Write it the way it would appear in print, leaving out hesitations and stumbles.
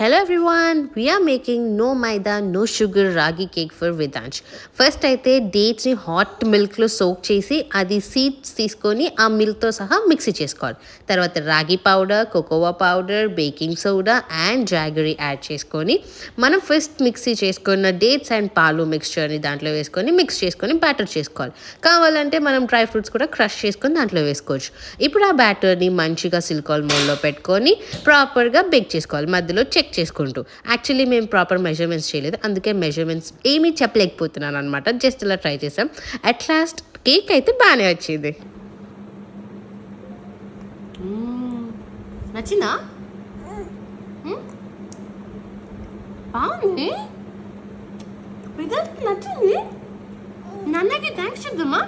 Hello everyone, we are making no maida no sugar ragi cake for Vedansh. First అయితే dates ని hot milk లో soak చేసి అది seeds తీసుకొని ఆ మిల్క్ తో సహా మిక్సీ చేసుకోవాలి. తర్వాత రాగి powder, cocoa powder, baking soda and jaggery add చేసుకొని మనం ఫస్ట్ మిక్సీ చేసుకున్న డేట్స్ అండ్ పాలు మిక్స్చర్ని దాంట్లో వేసుకొని మిక్స్ చేసుకొని బ్యాటర్ చేసుకోవాలి. కావాలంటే మనం డ్రై ఫ్రూట్స్ కూడా క్రష్ చేసుకొని దాంట్లో వేసుకోవచ్చు. ఇప్పుడు ఆ బ్యాటర్ని మంచిగా సిలికాన్ మోల్డ్లో పెట్టుకొని ప్రాపర్గా బేక్ చేసుకోవాలి, మధ్యలో చెక్ చేసుకుంటూ. యాక్చువల్లీ మేము ప్రాపర్ మెజర్మెంట్స్ చేయలేదు, అందుకే మెజర్మెంట్స్ ఏమీ చెప్పలేకపోతున్నాను అనమాట. జస్ట్ ఇలా ట్రై చేసాం. అట్ లాస్ట్ కేక్ అయితే బాగానే వచ్చింది. నచ్చిందా? బాగుంది, నచ్చింది. నాన్నకి థ్యాంక్స్ చెప్దామా?